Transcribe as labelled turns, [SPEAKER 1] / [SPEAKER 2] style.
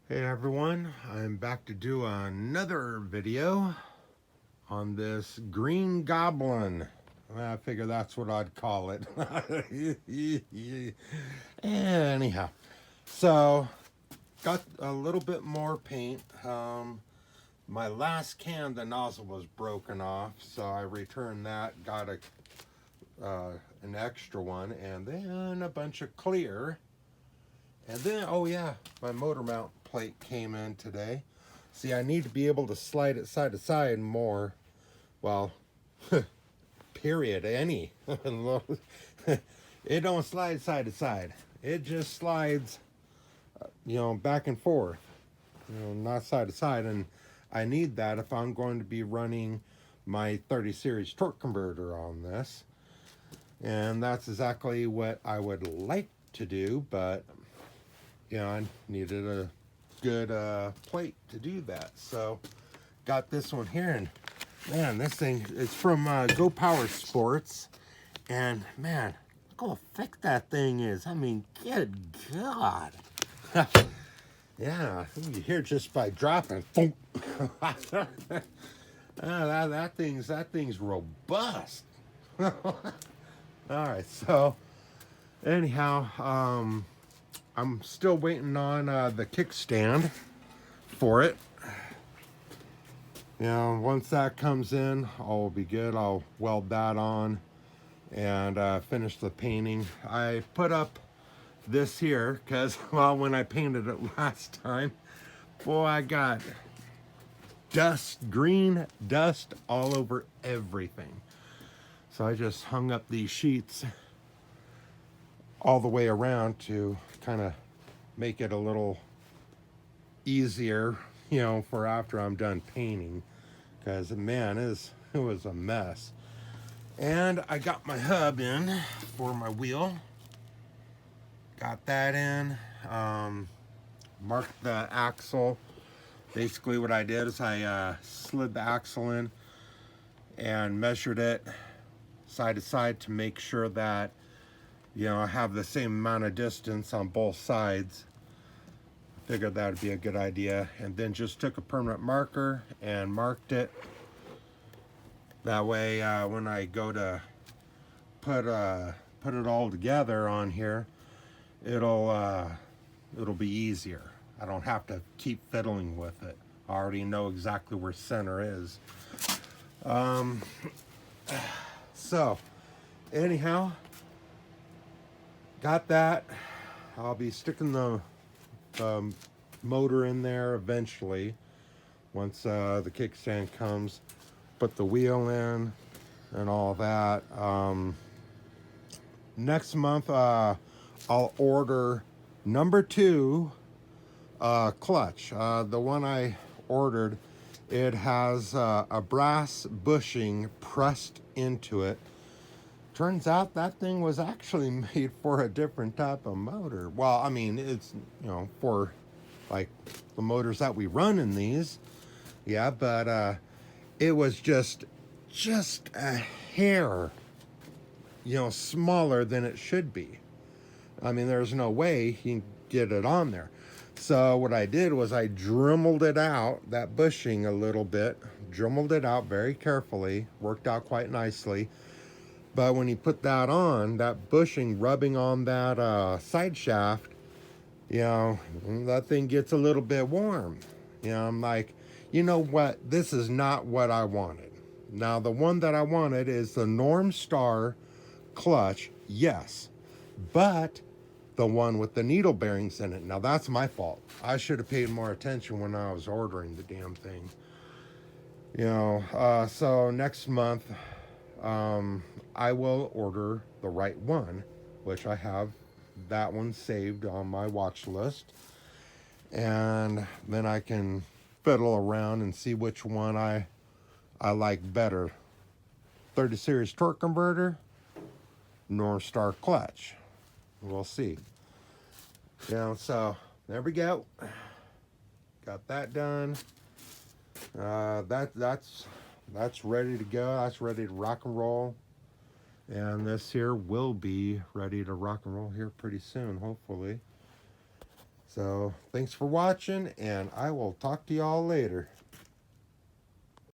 [SPEAKER 1] Hey everyone, I'm back to do another video on this green goblin. I figure that's what I'd call it. Anyhow, so got a little bit more paint. My last can, the nozzle was broken off, so I returned that, got an extra one, and then a bunch of clear. And then, oh yeah, my motor mount plate came in today. See, I need to be able to slide it side to side more. Well, period, any. It don't slide side to side. It just slides, back and forth, not side to side. And I need that if I'm going to be running my 30 series torque converter on this. And that's exactly what I would like to do, but I needed a good plate to do that. So got this one here, and man, this thing is from Go Power Sports, and man, look how thick that thing is. I mean, good God. Yeah, you hear just by dropping. That thing's robust. All right, so anyhow, I'm still waiting on the kickstand for it. Once that comes in, I'll be good. I'll weld that on and finish the painting. I put up this here because, well, when I painted it last time, boy, I got green dust all over everything. So I just hung up these sheets all the way around to kind of make it a little easier, for after I'm done painting, because man, it was a mess. And I got my hub in for my wheel. Got that in. Marked the axle. Basically what I did is I slid the axle in and measured it side to side to make sure that I have the same amount of distance on both sides. Figured that would be a good idea, and then just took a permanent marker and marked it. That way, when I go to put it all together on here, it'll be easier. I don't have to keep fiddling with it. I already know exactly where center is. So, anyhow, got that. I'll be sticking the motor in there eventually once the kickstand comes. Put the wheel in and all that. Next month I'll order number 2 clutch. The one I ordered, it has a brass bushing pressed into it. Turns out that thing was actually made for a different type of motor. Well, I mean, it's, for like the motors that we run in these. Yeah, but it was just a hair, smaller than it should be. I mean, there's no way you can get it on there. So what I did was I dremeled it out, that bushing a little bit, dremeled it out very carefully, worked out quite nicely. But when you put that on, that bushing rubbing on that side shaft, that thing gets a little bit warm. I'm like, you know what? This is not what I wanted. Now, the one that I wanted is the Norm Star clutch, yes, but the one with the needle bearings in it. Now, that's my fault. I should have paid more attention when I was ordering the damn thing. So next month, I will order the right one, which I have that one saved on my watch list, and then I can fiddle around and see which one I like better. 30 series torque converter, North Star clutch. We'll see. So there we go. Got that done. That's ready to go. That's ready to rock and roll. And this here will be ready to rock and roll here pretty soon, hopefully. So thanks for watching, and I will talk to y'all later.